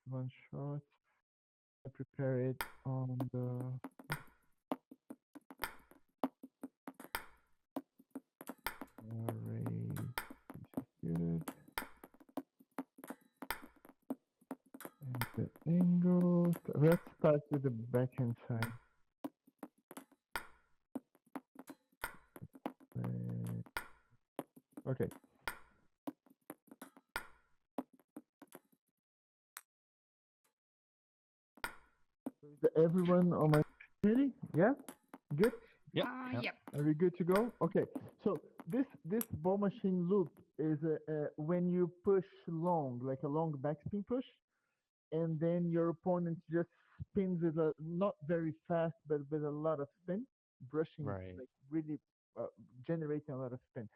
one shot. I prepare it on the array. This is good. And the angle. Let's start with the backhand side. Okay. Is everyone on my ready? Yeah? Good? Yep. Yep. Are we good to go? Okay. So this ball machine loop is when you push long, like a long backspin push, and then your opponent just spins it not very fast, but with a lot of spin, brushing, Right. like really generating a lot of spin.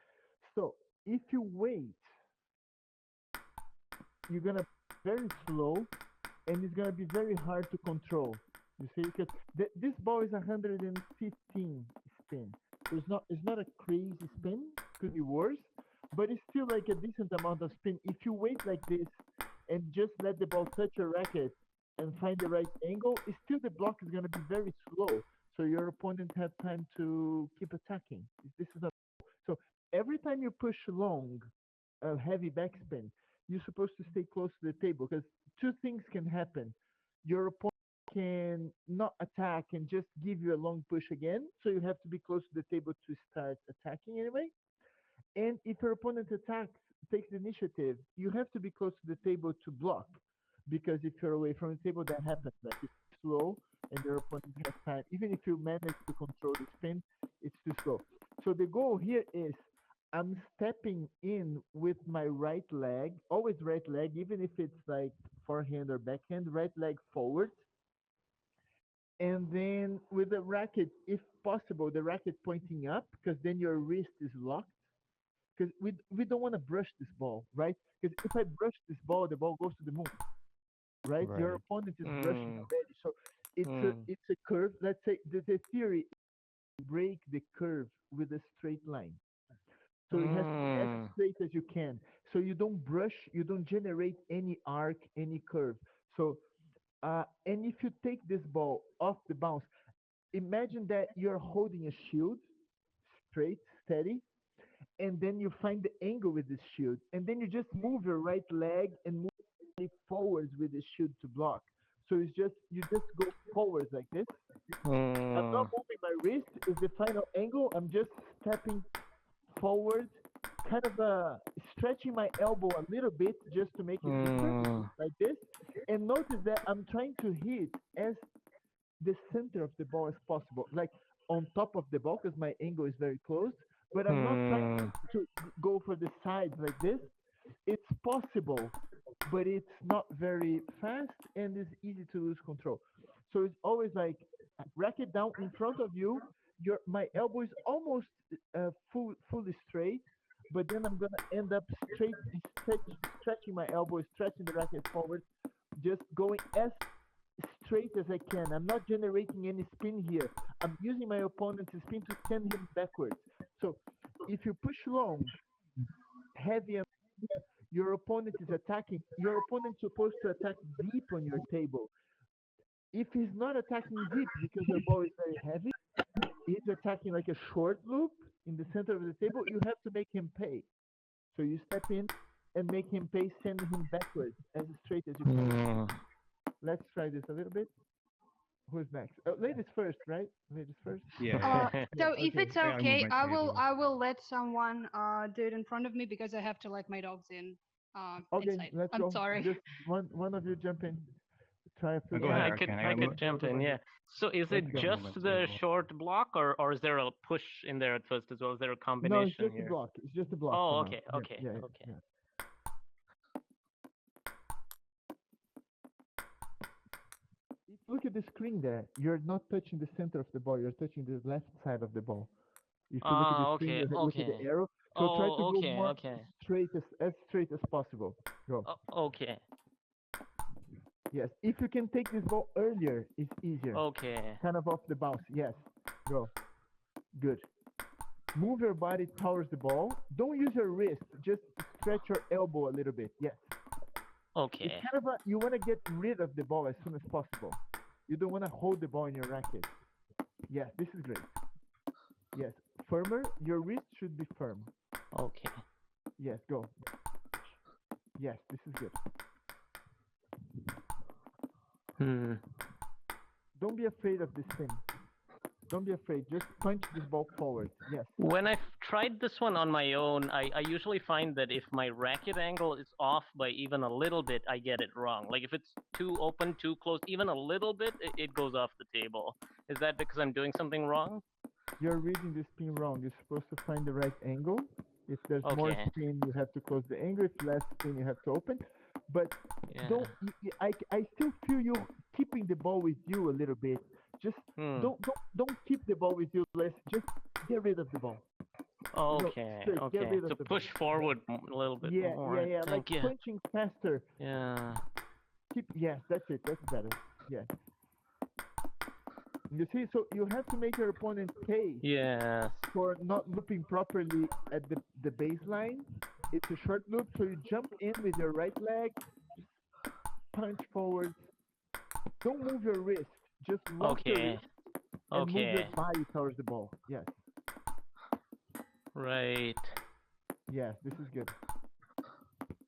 So if you wait, you're gonna be very slow, and it's gonna be very hard to control. You see, because this ball is 115 spin. So it's not a crazy spin. Could be worse, but it's still like a decent amount of spin. If you wait like this and just let the ball touch your racket and find the right angle, it's still the block is gonna be very slow. So your opponent has time to keep attacking. This is not so. Every time you push long, a heavy backspin, you're supposed to stay close to the table because two things can happen. Your opponent can not attack and just give you a long push again, so you have to be close to the table to start attacking anyway. And if your opponent attacks, takes the initiative, you have to be close to the table to block, because if you're away from the table, that happens. Like it's slow, and your opponent has time. Even if you manage to control the spin, it's too slow. So the goal here is I'm stepping in with my right leg, always right leg, even if it's like forehand or backhand, right leg forward. And then with the racket, if possible, the racket pointing up, because then your wrist is locked. Because we don't want to brush this ball, right? Because if I brush this ball, the ball goes to the moon, right? Your Right. opponent is brushing already. So it's a curve. Let's say the theory is break the curve with a straight line. So it has to be as straight as you can. So you don't brush, you don't generate any arc, any curve. So, and if you take this ball off the bounce, imagine that you're holding a shield straight, steady, and then you find the angle with this shield, and then you just move your right leg and move it forwards with the shield to block. So it's just you just go forwards like this. I'm not moving my wrist. Is the final angle. I'm just stepping forward, kind of stretching my elbow a little bit just to make it deeper, like this. And notice that I'm trying to hit as the center of the ball as possible, like on top of the ball, because my angle is very close. But I'm not trying to go for the sides like this. It's possible, but it's not very fast and it's easy to lose control. So it's always like racket down in front of you. My elbow is almost fully straight, but then I'm gonna end up stretching my elbow, stretching the racket forward, just going as straight as I can. I'm not generating any spin here. I'm using my opponent's spin to send him backwards. So if you push long, heavy, your opponent is attacking. Your opponent's supposed to attack deep on your table. If he's not attacking deep because your ball is very heavy, he's attacking like a short loop in the center of the table, you have to make him pay. So you step in and make him pay, send him backwards as straight as you can. Let's try this a little bit. Who's next? Oh, ladies first, right? Ladies first. So if it's Yeah, I moved okay, my table. I will let someone do it in front of me because I have to let my dogs in Okay, inside. let's I'm go. sorry. Just one of you jump in. Try a few Go Yeah, ahead, I times. could Arcane. I could jump in. Yeah. So is Let's it go. just the short block, or is there a push in there at first as well? Is there a No, it's combination just a here? block. It's just a block Oh, for now. okay, Yeah, okay, yeah, okay. yeah. If you look at the screen there, you're not touching the center of the ball. You're touching the left side of the ball. If you look at the screen, Okay, look at the okay. arrow. So try to Oh, go okay, more okay. straight as possible. Go. Okay, Yes. If you can take this ball earlier, it's easier. okay. Kind of off the bounce. Yes. Go. Good. Move your body towards the ball. Don't use your wrist. Just stretch your elbow a little bit. Yes. It's Okay. kind of a, you want to get rid of the ball as soon as possible. You don't want to hold the ball in your racket. Yes, this is great. Yes, firmer. Your wrist should be firm. Okay. Yes, go. Yes, this is good. Don't be afraid of this thing. Don't be afraid. Just punch this ball forward. Yes. When I've tried this one on my own, I usually find that if my racket angle is off by even a little bit, I get it wrong. Like if it's too open, too close, even a little bit, it goes off the table. Is that because I'm doing something wrong? You're reading the spin wrong. You're supposed to find the right angle. If there's more Okay. spin, you have to close the angle. If less spin, you have to open. But Yeah. don't. I still feel you keeping the ball with you a little bit. Just don't keep the ball with you. Let's just get rid of the ball. Okay. Straight, get Okay. rid of So the push ball. forward a little bit more. Yeah. Like Thank you. punching faster. Yeah. Keep. Yes, that's it. That's better. Yes. You see, so you have to make your opponent pay Yes. for not looping properly at the baseline. It's a short loop, so you jump in with your right leg, just punch forward. Don't move your wrist. Just lock your Okay. wrist and move your Okay. body towards the ball. Yes. Right. Yes, this is good.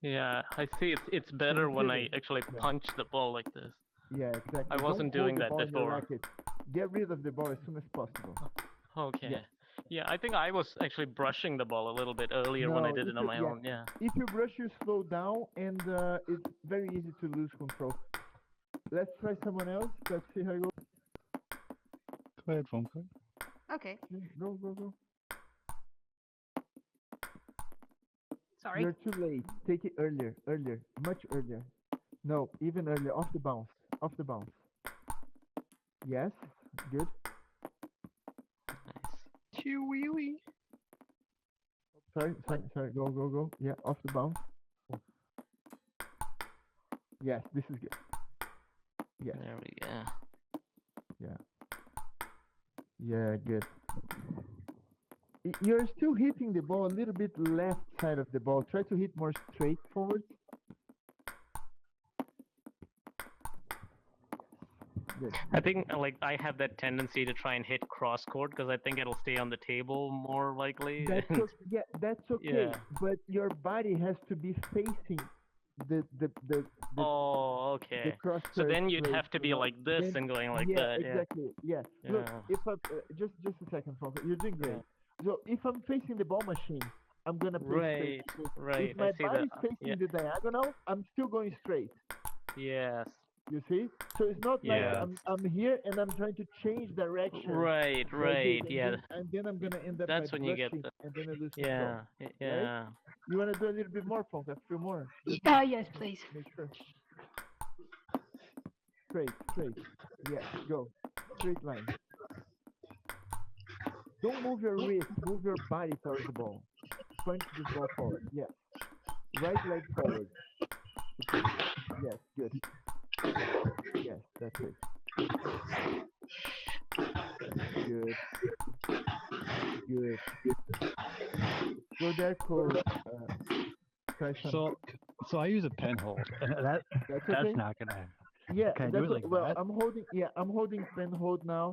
Yeah, I see. It's better when I Consider. actually Yeah. punch the ball like this. Yeah, exactly. I wasn't Don't hold doing the that ball in your before. racket. Get rid of the ball as soon as possible. Okay. Yeah. Yeah, I think I was actually brushing the ball a little bit earlier when I No, did it on my yeah. own. Yeah. If you brush, you slow down, and it's very easy to lose control. Let's try someone else. Let's see how it goes. Go ahead, Funko. Okay. Go. Sorry. You're too late. Take it earlier, much earlier. No, even earlier. Off the bounce. Yes, good. Nice. Chee-wee-wee. Sorry. Go. Yeah, off the bounce. Yes, this is good. Yes. There we go. Yeah, good. You're still hitting the ball a little bit left side of the ball. Try to hit more straight forward. Good. I think like I have that tendency to try and hit cross court because I think it'll stay on the table more likely. That's okay. Yeah. But your body has to be facing the Oh, okay. cross. So then you'd plate, have to be like this Then- and going like yeah, that. Yeah. exactly. Yeah. Look, Yeah. if I just a second, Franco, you're doing great. So if I'm facing the ball machine, I'm gonna play straight. Right. If my I see body's that. facing Yeah. the diagonal, I'm still going straight. Yes. You see? So it's not like Yeah. I'm here and I'm trying to change direction. Right. like this, Right. and Yeah. then I'm gonna end up That's by when you get brushing, the. and then I lose Yeah. control. Yeah. You wanna do a little bit more, Fonk? A few more. Just Yes, please. make sure. Straight. Yeah, go. Straight line. Don't move your wrist. Move your body towards the ball. Punch this ball forward. Yes. Right leg forward. Yes, good. Yes, that's it. Good. Go there, coach. Try some. So I use a pen hold, and That's that's okay. not gonna. Yeah, Can I do that's it like well. that? I'm holding pen hold now.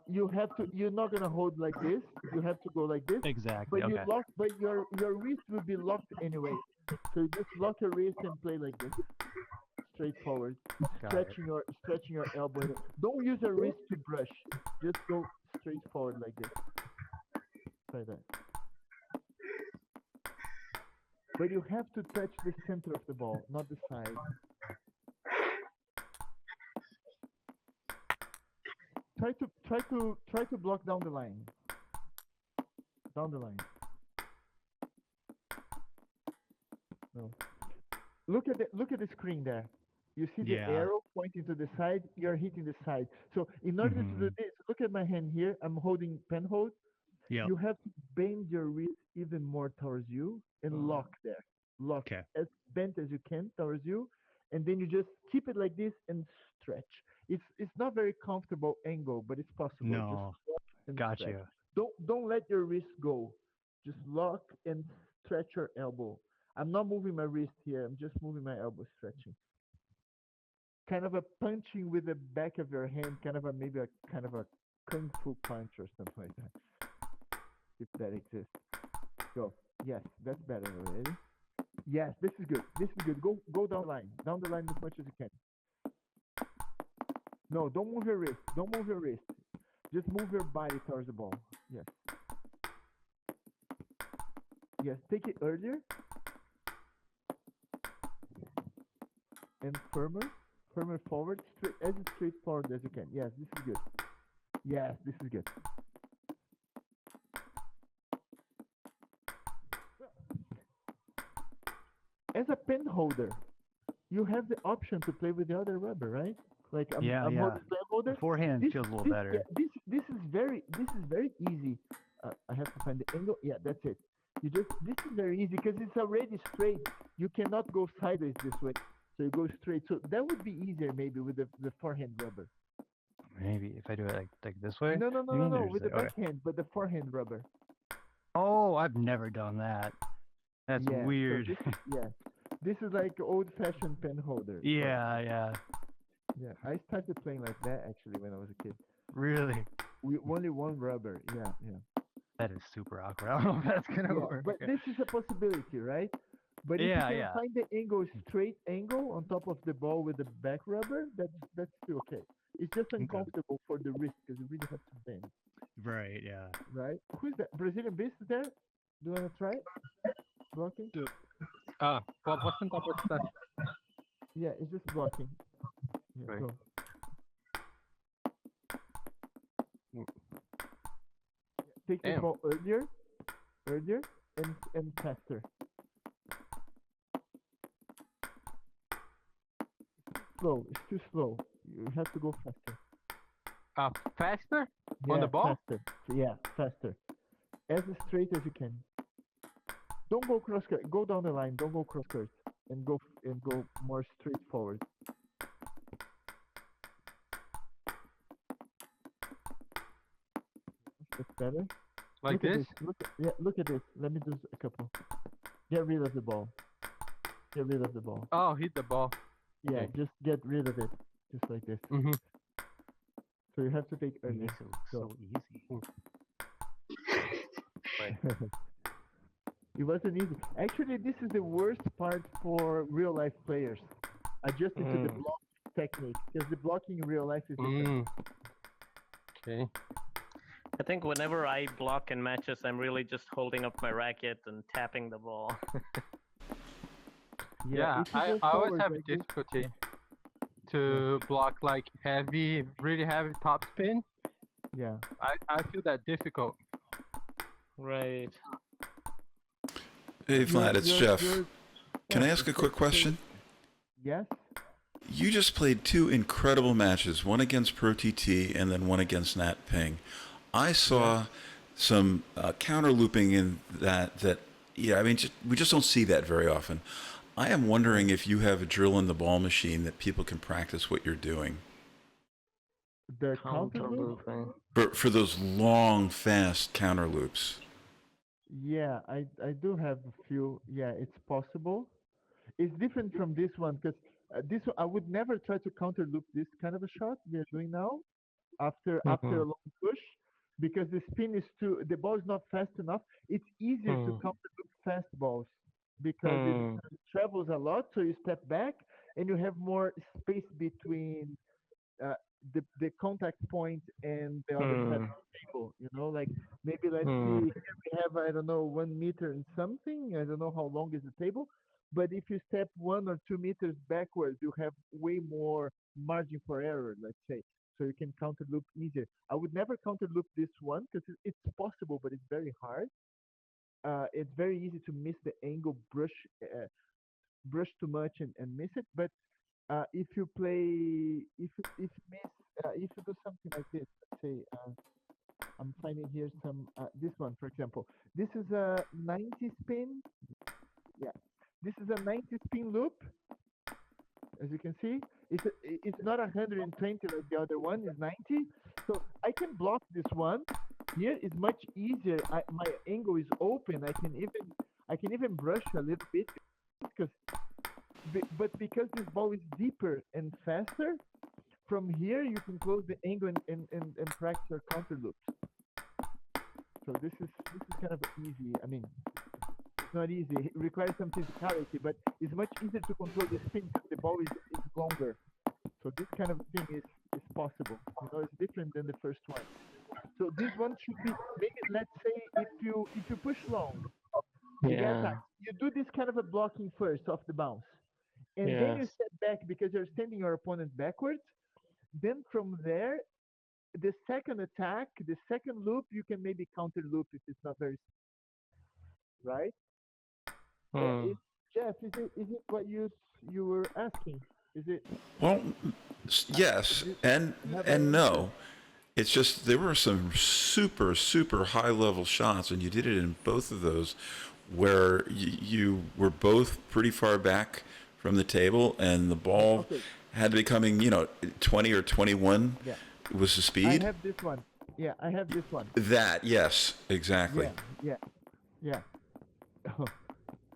You have to. You're not gonna hold like this. You have to go like this. Exactly. But you Okay. lock. But your wrist will be locked anyway. So you just lock your wrist and play like this. Straightforward. Got it. Stretching your elbow. Don't use your wrist to brush. Just go straight forward like this. Try that. But you have to touch the center of the ball, not the side. Try to block down the line. Down the line. No. Look at the screen there. You see the Yeah. arrow pointing to the side. You're hitting the side. So in order to do this, look at my hand here. I'm holding pen hold. Yeah. You have to bend your wrist even more towards you and lock there. Lock Okay. as bent as you can towards you, and then you just keep it like this and stretch. It's not very comfortable angle, but it's possible. No. Just lock and Got stretch. you. Don't let your wrist go. Just lock and stretch your elbow. I'm not moving my wrist here. I'm just moving my elbow, stretching. Kind of a punching with the back of your hand, kind of a maybe a kind of a kung fu punch or something like that, if that exists. Go. Yes, that's better already. Yes, this is good. This is good. Go down the line as much as you can. No, don't move your wrist. Don't move your wrist. Just move your body towards the ball. Yes. Yes, take it earlier and firmer forward, as straightforward as you can. Yes, this is good. Yes, this is good. As a pen holder, you have the option to play with the other rubber, right? Like I'm holding pen holder. Forehand feels a little better. Yeah, this is very easy. I have to find the angle. Yeah, that's it. This is very easy because it's already straight. You cannot go sideways this way, so you go straight. So that would be easier maybe with the forehand rubber. Maybe if I do it like this way. No, with the backhand, but the forehand rubber. Oh, I've never done that. That's Yeah, so weird. this is like old-fashioned pen holder. Yeah. Yeah, I started playing like that actually when I was a kid. Really? We only one rubber. Yeah. That is super awkward. I don't know if that's gonna work. But this is a possibility, right? But if you can find the angle, straight angle on top of the ball with the back rubber, that's still okay. It's just uncomfortable for the wrist because you really have to bend. Right, yeah. Right? Who's that? Brazilian Beast there? Do you want to try it? Blocking? What's on top of that? Yeah, it's just blocking. Yeah, Right. go. Take the ball earlier, and faster. Slow. It's too slow. You have to go faster. Faster Yeah, on the ball? Faster. Yeah, faster. As straight as you can. Don't go cross cut. Go down the line. Don't go cross cut. And go more straight forward. That's better. Like Look at this? Look at this. Let me do a couple. Get rid of the ball. Oh, hit the ball. Yeah, Okay. just get rid of it. Just like this. Mm-hmm. So you have to take early. Makes it look so easy. It wasn't easy. Actually, this is the worst part for real life players. Adjusting to the block technique, because the blocking in real life is different. Okay. I think whenever I block in matches, I'm really just holding up my racket and tapping the ball. Yeah, if you I go always forward have like this- difficulty to block like really heavy top spin. Yeah. I feel that difficult. Right. Hey Vlad, it's Jeff. Can I yeah, ask a quick question? Yes. You just played two incredible matches, one against ProTT and then one against Nat Ping. I saw some counter looping in that I mean, we just don't see that very often. I am wondering if you have a drill in the ball machine that people can practice what you're doing. The counter loop. For those long, fast counter loops. Yeah, I do have a few. Yeah, it's possible. It's different from this one because this one, I would never try to counter loop this kind of a shot we are doing now after a long push because the the ball is not fast enough. It's easier to counter loop fast balls because it travels a lot, so you step back and you have more space between the contact point and the other side of the table. You know, like maybe let's see, here we have, I don't know, 1 meter and something. I don't know how long is the table, but if you step 1 or 2 meters backwards, you have way more margin for error, let's say. So you can counter loop easier. I would never counter loop this one because it's possible, but it's very hard. It's very easy to miss the angle, brush too much and miss it. But if you play, if you do something like this, let's say, I'm finding here some this one, for example. This is a 90 spin. Yeah, this is a 90 spin loop. As you can see, it's not 120 like the other one. It's 90. So I can block this one. Here is much easier. My angle is open. I can even brush a little bit because, but because this ball is deeper and faster, from here you can close the angle and practice your counter loops. So this is kind of easy. I mean, it's not easy. It requires some physicality, but it's much easier to control the spin because the ball is longer. So this kind of thing is possible. You know, it's different than the first one. So this one should be maybe, let's say, if you push long, Yeah. you do this kind of a blocking first off the bounce, and then you Yes. step back because you're sending your opponent backwards. Then from there, the second attack, the second loop, you can maybe counter loop if it's not very right. Hmm. Jeff, is it what you were asking? Is it? Well, yes and no. It's just there were some super high level shots, and you did it in both of those, where you were both pretty far back from the table, and the ball had to be coming, 20 or 21 was the speed. I have this one. Yeah, I have this one. That, yes, exactly. Yeah.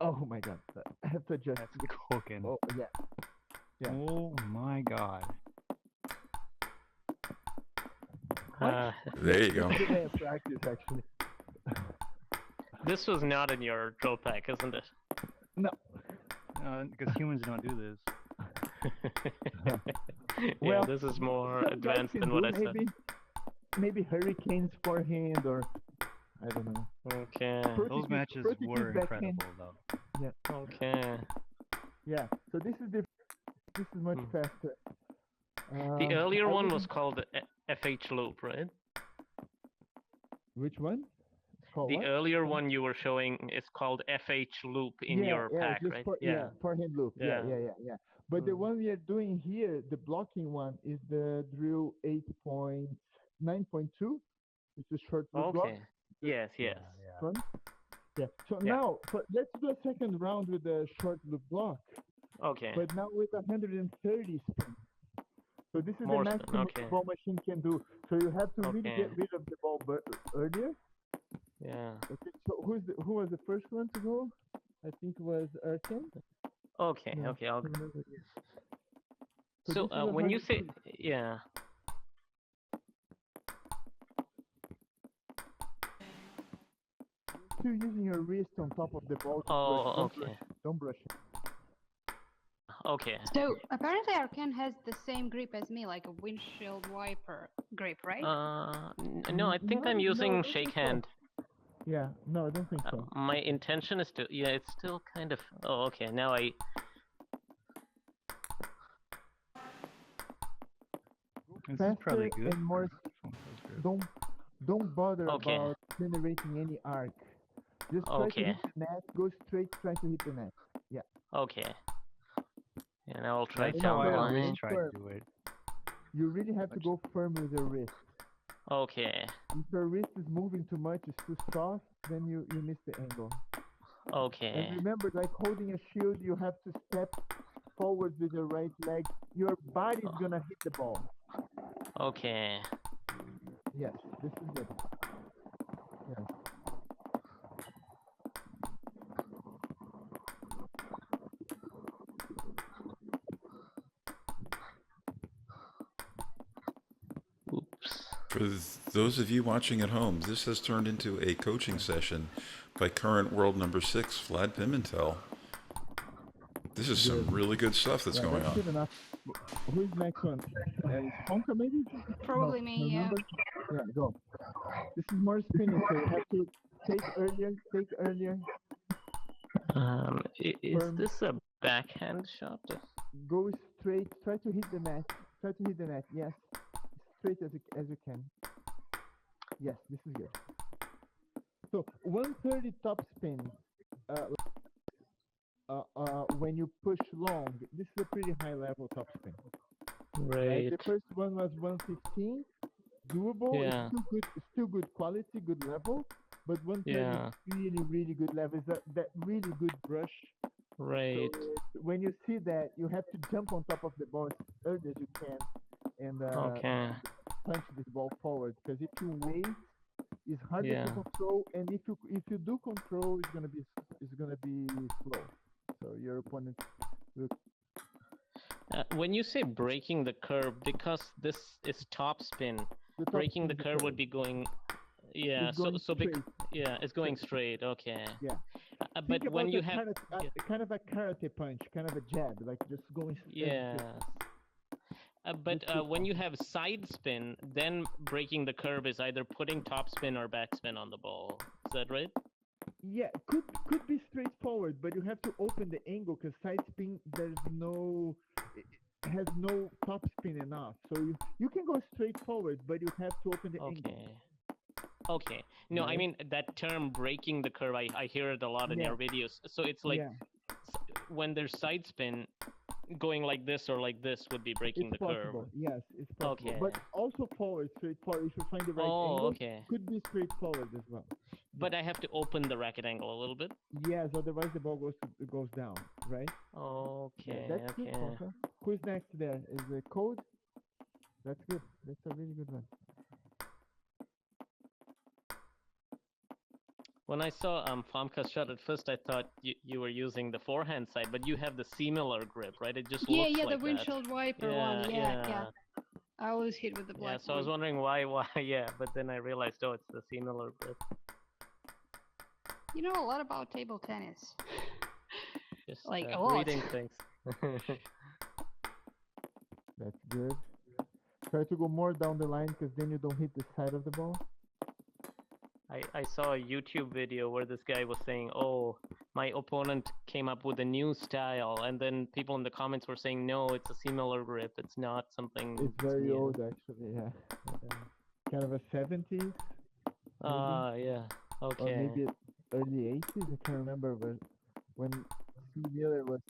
Oh my God! I have to adjust. That's cooking. Oh yeah. Oh my God. There you go. This is a practice, actually. This was not in your drill pack, isn't it? No. Because humans don't do this. Yeah, this is more some guys advanced can than do what I said. Maybe Hurricane's forehand, or I don't know. Okay. Those matches were incredible, though. Okay. Yeah. So this is much faster. The earlier I one wouldn't- was called FH loop, right? Which one? It's called The what? earlier one you were showing is called FH loop in your pack, just right? forehand loop. Yeah. But the one we are doing here, the blocking one, is the drill 8.9.2. It's a short loop block. Okay. Yes. One. Yeah. So now, let's do a second round with the short loop block, Okay. but now with 130 spin. So this is More the spin, maximum okay. the ball machine can do. So you have to really Okay. get rid of the ball earlier. Yeah. Okay. So who was the first one to go? I think it was Erkan. Okay. No, Okay. I'll... I remember this. So this is when you say 130. yeah. Still using your wrist on top of the ball. To Oh, brush. okay. Don't brush it. Okay. So apparently Arkan has the same grip as me, like a windshield wiper grip, right? No, I think I'm No, using I don't shake think so. hand. Yeah. No, I don't think so. My intention is to it's still kind of okay, now I This is Faster probably good. and more. Don't bother Okay. about generating any arc. Just try to Okay. hit the net. Go straight. Try to hit the net. okay. And I'll try That's down how the I line. always try to do it. You really have to go firm with your wrist. Okay. If your wrist is moving too much, it's too soft, then you miss the angle. Okay. And remember, like holding a shield, you have to step forward with your right leg. Your body's gonna hit the ball. Okay. Yes, this is good. Yes. Oops. For those of you watching at home, this has turned into a coaching session by current world number 6, Vlad Pimentel. This is some really good stuff that's going That's good on. enough. Who's next one? Honka maybe? Probably No, me, no yeah. number? Yeah, go. This is more spinning, so you have to take earlier. Is Firm. this a backhand shot? Go straight. Try to hit the net. Yes. Straight as you can. Yes, this is good. So 130 top spin. When you push long, this is a pretty high level top spin. Right. The first one was 115, doable. Yeah. It's still good quality, good level. But 130 Yeah. is really good level. Is that really good brush. Right. So when you see that, you have to jump on top of the ball as early as you can and Okay. punch this ball forward. Because if you wait, It's harder Yeah. to control, and if you do control, it's gonna be slow. So your opponent will When you say breaking the curve, because this is topspin, the top breaking the spin curve would be going. Yeah. It's going straight. Yeah, it's going straight. Okay. Yeah. But Think when about you a have kind of a karate punch, kind of a jab, like just going straight. yeah. But Just keep when you have side spin, then breaking the curve is either putting topspin or backspin on the ball. Is that right? Yeah, could be straightforward, but you have to open the angle because side spin it has no top spin enough. So you can go straight forward, but you have to open the angle. Okay. Okay. No, I Right. mean that term breaking the curve. I hear it a lot in Yeah. your videos. So it's like Yeah, when there's side spin, going like this or like this would be breaking it's the possible. curve. Yes, it's possible. Okay. But also forward, straightforward. If you find the right Oh, angle, okay. could be straightforward as well. But I have to open the racket angle a little bit. Yes, otherwise the ball goes down, right? Okay. That's good, Okay. Fonka. Who's next there? Is the code? That's good. That's a really good one. When I saw Famka's shot at first, I thought you were using the forehand side, but you have the similar grip, right? It just Yeah, looks yeah, like the that. windshield wiper one. Yeah. I always hit with the Yeah, black so I was one. wondering why, yeah, but then I realized, oh, it's the similar grip. You know a lot about table tennis. Just Like, a lot. reading things. That's good. Try to go more down the line because then you don't hit the side of the ball. I saw a YouTube video where this guy was saying, oh, my opponent came up with a new style, and then people in the comments were saying, no, it's a similar grip, it's not something It's very new. old actually, yeah. Kind of a 70s. Yeah, Or okay. maybe early 80s. I can't remember when Steve Miller was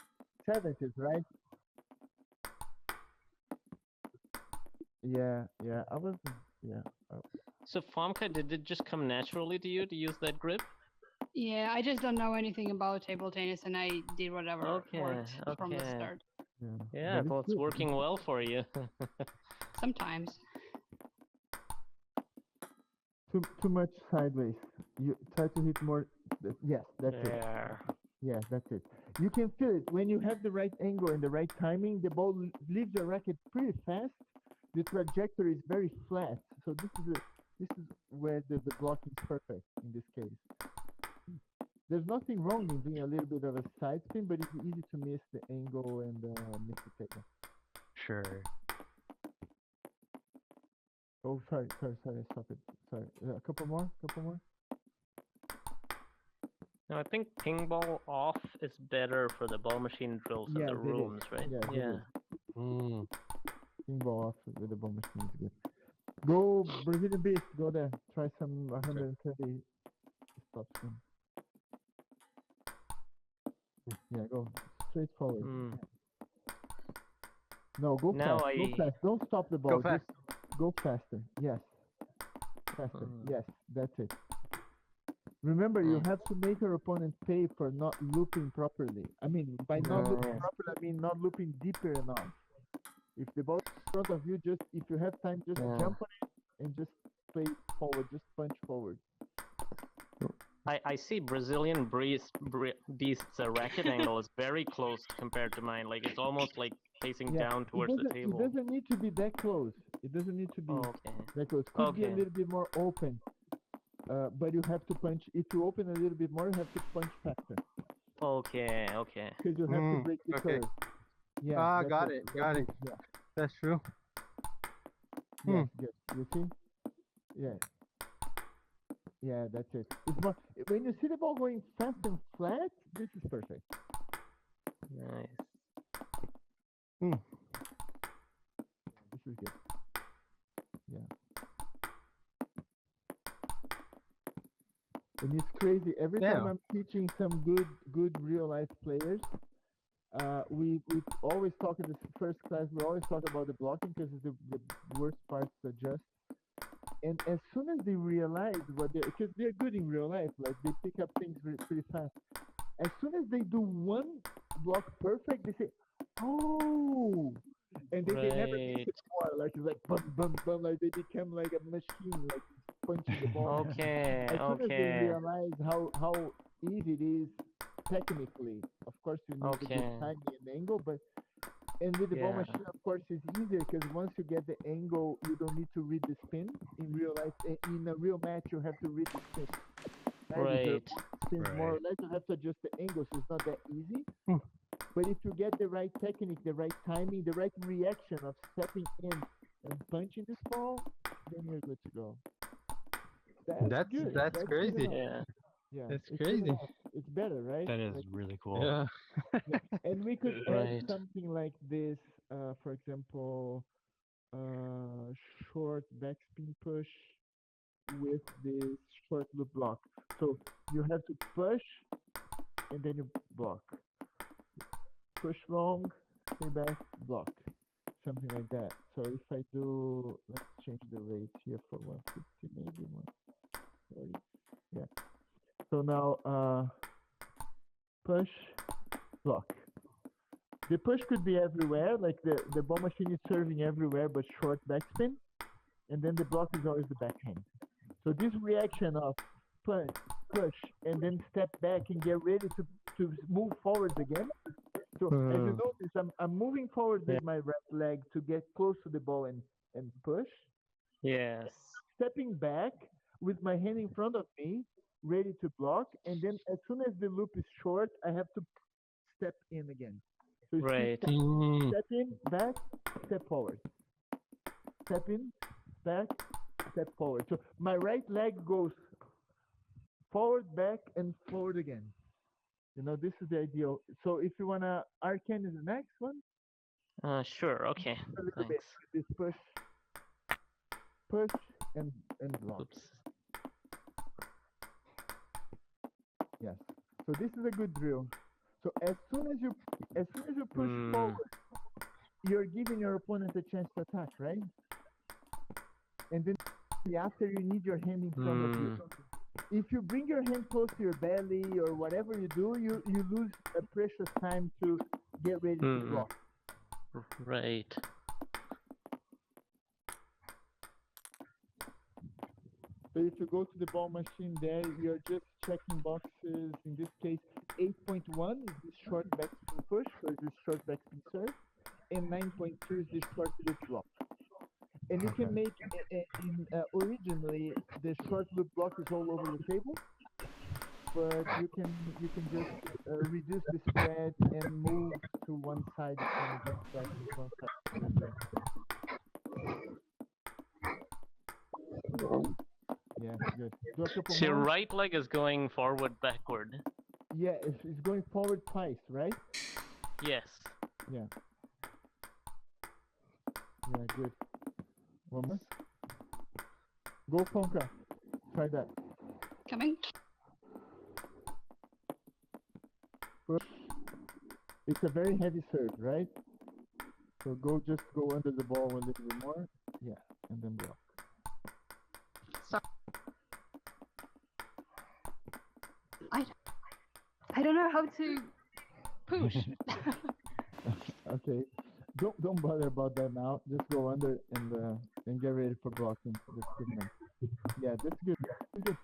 70s, right? Yeah, I was, yeah. So Famka, did it just come naturally to you to use that grip? Yeah, I just don't know anything about table tennis, and I did whatever Okay, worked from the okay. start. Yeah, But well, it's good. working well for you. Sometimes. Too much sideways. You try to hit more. Yes, that's it. There. Yeah, that's it. You can feel it when you have the right angle and the right timing. The ball leaves the racket pretty fast. The trajectory is very flat. So this is where the blocking is perfect in this case. There's nothing wrong in doing a little bit of a side spin, but it's easy to miss the angle and miss the table. Sure. Oh, sorry, stop it. Sorry, a couple more. No, I think ping ball off is better for the ball machine drills in Yes, the it is. rooms, right? Yes, it Yeah. is. Mm. Ping ball off with the ball machine is good. Go Brazilian Beast, go there. Try some 130 stop spin. Yeah, go straight forward. Mm. No, go Now fast. Go I- fast. Don't stop the ball. fast. Just go faster. Yes. Faster. Mm. Yes, that's it. Remember, you Mm. have to make your opponent pay for not looping properly. I mean, by not looping Yes. properly, I mean not looping deeper enough. If the ball is in front of you, just if you have time, just Yeah. jump on it and just play forward, just punch forward. I see Brazilian Beast's racket angle is very close compared to mine. Like it's almost like facing Yeah, down towards the It table. doesn't need to be that close. It doesn't need to be Okay. that close. Could be a Okay. little bit more open. But you have to punch. If you open a little bit more, you have to punch faster Okay. Okay. because you have to break the okay. curve. Yeah. Ah, that's got it. Yeah. That's true. Yes, good. You see? Yeah. Yeah, that's it. It's more, when you see the ball going fast and flat, this is perfect. Nice. This is good. Yeah. And it's crazy. Every time Yeah. I'm teaching some good real life players, we always talk in the first class. We always talk about the blocking because it's the worst part to adjust. And as soon as they realize because they're good in real life, like they pick up things pretty fast. As soon as they do one block perfect, they say, "Oh," and then they never miss Right. it more. Like it's like bum bum bum. Like they become like a machine. Like punching the ball. Okay, As soon as they okay, realize how easy it is technically, of course you need a okay. good timing and angle, but and with the ball Yeah. machine, of course, it's easier because once you get the angle, you don't need to read the spin. In real life, in a real match, you have to read the spin. If your Right. opponent spins more or Right. less, you have to adjust the angle, so it's not that easy. Hmm. But if you get the right technique, the right timing, the right reaction of stepping in and punching this ball, then you're good to go. That's good. That's Good crazy. enough. Yeah. Yeah, That's it's good crazy. enough. It's better, right? That is Like, really cool. Yeah. yeah. And we could add Right. something like this, for example, short backspin push with this short loop block. So you have to push and then you block. Push long, stay back, block. Something like that. So if I do, let's change the rate here for 150, maybe 140. Yeah. So now, push, block. The push could be everywhere, like the ball machine is serving everywhere, but short backspin, and then the block is always the backhand. So this reaction of push, and then step back and get ready to move forward again. So as you notice, I'm moving forward with my right leg to get close to the ball and push, Yes. stepping back with my hand in front of me, ready to block, and then as soon as the loop is short, I have to step in again. So it's two Right. steps. Mm. Step in, back, step forward. Step in, back, step forward. So my right leg goes forward, back, and forward again. You know, this is the ideal. So if you wanna, Arcane is the next one. Sure. Okay. A little bit. Thanks. This push, and block. Oops. Yes. So this is a good drill. So as soon as you push forward, you're giving your opponent a chance to attack, right? And then after you need your hand in front of you. If you bring your hand close to your belly or whatever you do, you lose a precious time to get ready to block. Right. So if you go to the ball machine there, you're just checking boxes. In this case, 8.1 is this short backspin push, or this short backspin serve, and 9.2 is this short loop block. And you can make, originally, the short loop block is all over the table, but you can just reduce the spread and move to one side and just practice one side. Yeah, good. Do a couple So your more. right leg is going forward, backward. Yeah, it's going forward twice, right? Yes. Yeah. Yeah, good. One more. Go, Ponka. Try that. Coming. It's a very heavy serve, right? So just go under the ball a little bit more. Yeah, and then block. I don't know how to push. Okay. Don't bother about that now. Just go under and get ready for blocking. That's good enough. Yeah, that's good. That's good.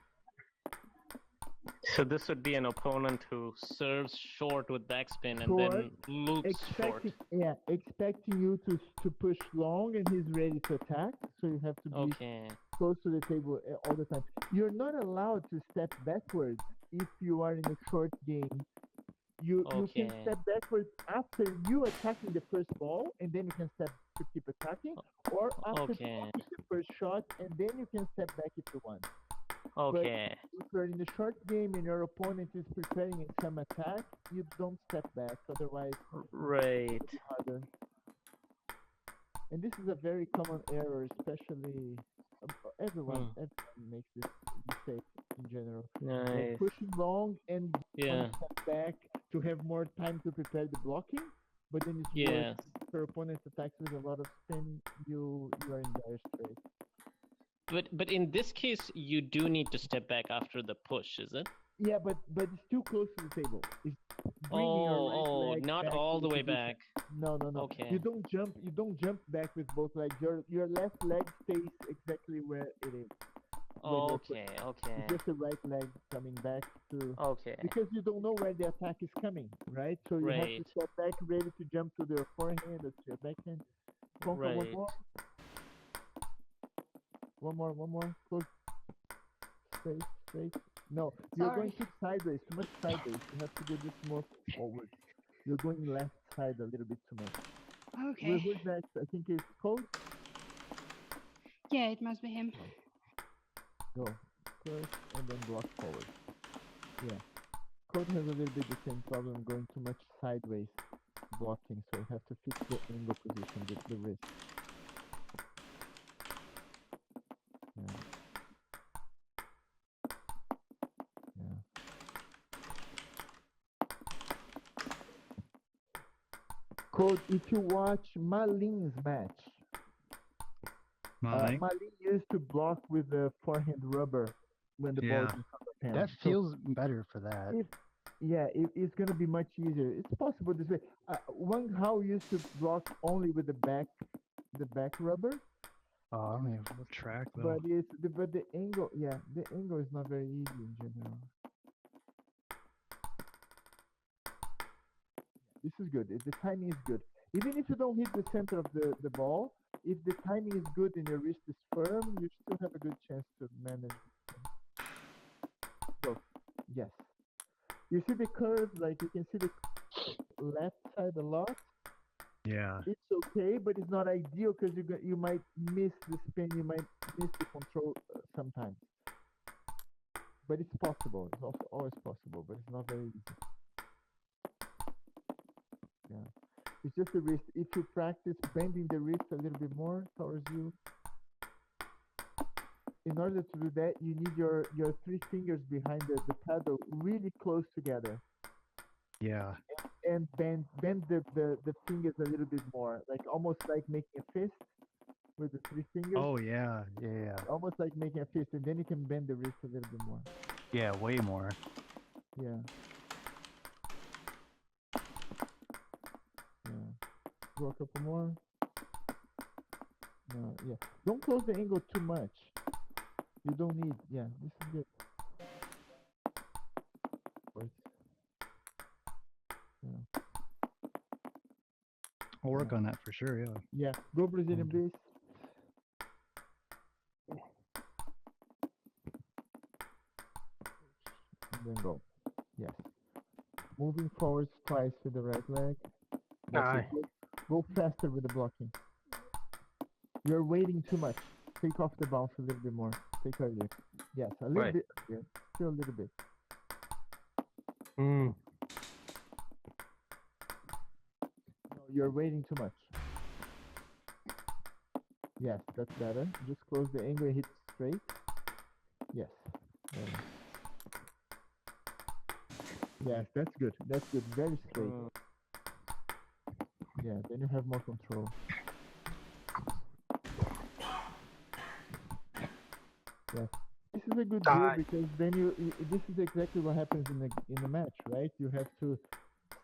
So this would be an opponent who serves short with backspin and Short, then loops short. Expecting you to push long, and he's ready to attack. So you have to be Okay. close to the table all the time. You're not allowed to step backwards if you are in a short game. You can Okay. step backwards after you attacking the first ball, and then you can step to keep attacking, or after Okay. blocking the first shot, and then you can step back if you want. Okay. If you're in the short game and your opponent is preparing some attack, you don't step back, otherwise Right. it's harder. And this is a very common error, especially everyone makes this mistake in general. Nice. Pushing long and Yeah. one step back to have more time to prepare the blocking, but then it's Yes. worse. If your opponent attacks with a lot of spin, you are in dire straits. But in this case, you do need to step back after the push, is it? Yeah, but it's too close to the table. It's bringing your right leg Not back all to the way position. back. No. Okay. You don't jump back with both legs. Your left leg stays exactly where it is. when you're Okay, okay, it's just the right leg coming back to okay. because you don't know where the attack is coming, right? So you have to Right. step back, ready to jump to their forehand or to your backhand. Conquer Right. one more. Close, straight. No, you're Sorry. going too sideways, too much sideways. You have to go this more forward. You're going left side a little bit too much. Okay. Who's next? I think it's Code. Yeah, it must be him. Go first and then block forward. Yeah. Code has a little bit the same problem, going too much sideways blocking, so you have to fix the angle position, the wrist. Yeah. Yeah. Code, if you watch Malin's match, Mine? Malin used to block with the forehand rubber when the ball is Yeah. in front of him. That So feels better for that. it's gonna be much easier. It's possible this way. Wang Hao used to block only with the back rubber, Oh, I don't even know what track though. but the angle, the angle is not very easy in general. This is good. If the timing is good, even if you don't hit the center of the ball, if the timing is good and your wrist is firm, you still have a good chance to manage. So, yes. You see the curve, like you can see the left side a lot. Yeah. It's okay, but it's not ideal because you might miss the spin, you might miss the control sometimes. But it's possible. It's also always possible, but it's not very easy. Yeah. It's just the wrist. If you practice bending the wrist a little bit more towards you, in order to do that, you need your 3 fingers behind the paddle really close together. Yeah. And bend the fingers a little bit more, like almost like making a fist with the 3 fingers. Oh yeah. Yeah. Almost like making a fist, and then you can bend the wrist a little bit more. Yeah. Way more. Yeah. Go a couple more. No, yeah. Don't close the angle too much. You don't need. Yeah, this is good. Wait. Yeah. I'll work on that for sure. Yeah. Yeah. Go Brazilian base. And then go. Yes. Moving forwards twice with the right leg. Aye. Go faster with the blocking. You're waiting too much. Take off the bounce a little bit more. Take earlier. Yes, a little Right. bit. Yeah, still a little bit. Mm. No, you're waiting too much. Yes, that's better. Just close the angle and hit straight. Yes. Better. Yes, that's good. That's good. Very straight. Yeah, then you have more control. Yes. This is a good drill because then this is exactly what happens in the match, right? You have to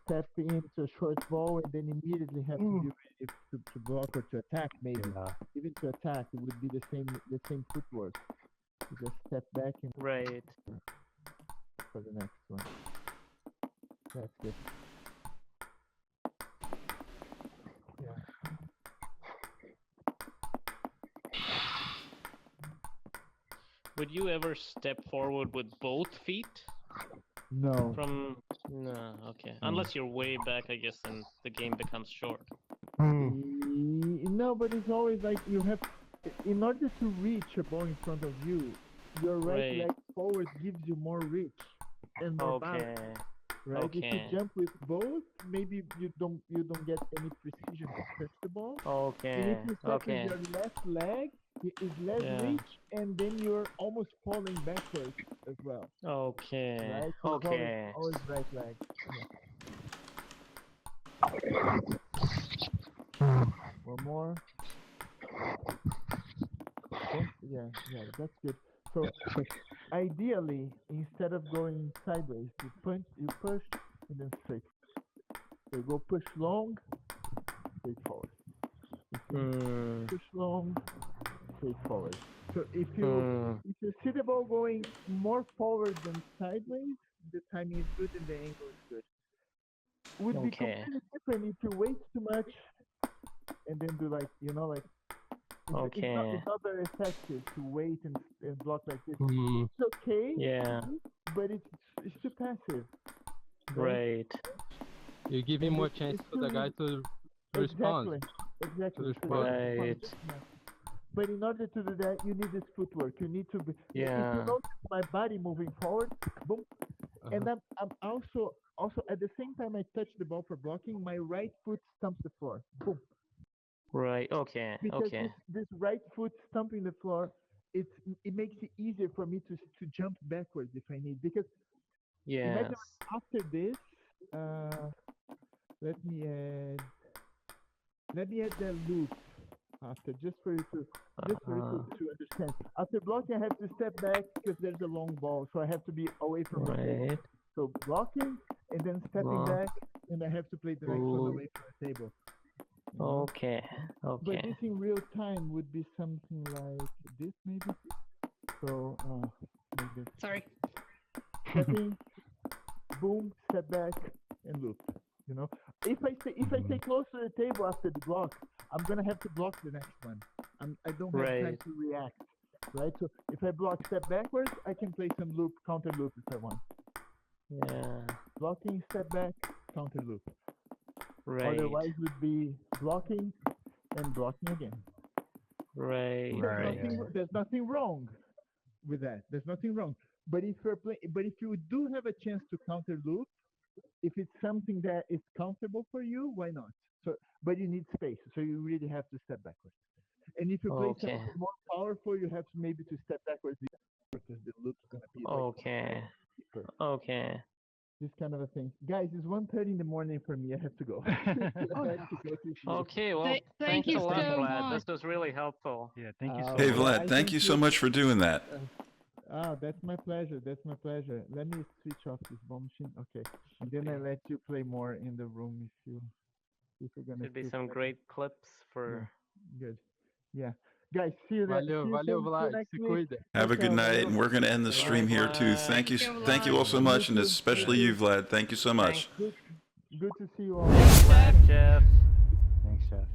step into a short ball and then immediately have to be ready to block or to attack maybe. Yeah. Even to attack it would be the same footwork. You just step back and Right. for the next one. That's good. Yeah. Would you ever step forward with both feet? No. No, okay. Unless you're way back, I guess, then the game becomes short. No, but it's always like you have, in order to reach a ball in front of you, your right leg forward gives you more reach and more balance. Right? If you jump with both, maybe you don't get any precision to touch the ball. Okay. And if you step with your left leg, it is less reach, and then you're almost falling backwards as well. Okay. Right? So Okay. Always right leg. One more. Okay. Yeah, that's good. So ideally, instead of going sideways, you push, and then straight. So you go push long, straight forward. Push long, rotate forward. So if you see the ball going more forward than sideways, the timing is good and the angle is good. Would be completely different if you wait too much and then do like it's not very effective to wait and block like this. It's okay. Yeah. But it's too passive. Right. You give him more chance for the guy to respond. Exactly. Right. But in order to do that, you need this footwork. You need to be. Yeah. If you notice my body moving forward, boom, and I'm also at the same time I touch the ball for blocking, my right foot stumps the floor. Boom. Right. Okay. Because this right foot stumping the floor, it makes it easier for me to jump backwards if I need. Because imagine after this, let me add the loop after just for you to understand. After blocking, I have to step back because there's a long ball, so I have to be away from the table. So blocking and then stepping back, and I have to play the next one away from the table. Okay. But this in real time would be something like this, maybe. So like this. Sorry. Stepping, boom, step back, and loop. You know, if I stay close to the table after the block, I'm gonna have to block the next one. I don't have time to react, right? So if I block step backwards, I can play some loop, counter loop if I want. Yeah. Blocking, step back, counter loop. Right. Otherwise, would be blocking and blocking again. Right. There's nothing wrong with that. There's nothing wrong. But if you do have a chance to counter loop, if it's something that is comfortable for you, why not? So, but you need space, so you really have to step backwards. And if you play something more powerful, you have to maybe to step backwards because the loop's gonna be deeper. Okay. This kind of a thing. Guys, it's 1:30 in the morning for me. I have to go. Okay, well, Thank you thanks a lot, so Vlad. much. This was really helpful. Yeah, thank you so Hey, much. Vlad, thank you so much for doing that. That's my pleasure. Let me switch off this bomb machine. Okay. And then I let you play more in the room if you're gonna. Should be some great clips for. Good. Yeah. Guys, see you Valeu, Vlad. Se cuida. Have a good night, and we're going to end the stream here too. Thank you all so much, and especially you, Vlad. Thank you so much. Good to see you all. Thanks, Jeff. Thanks, Jeff.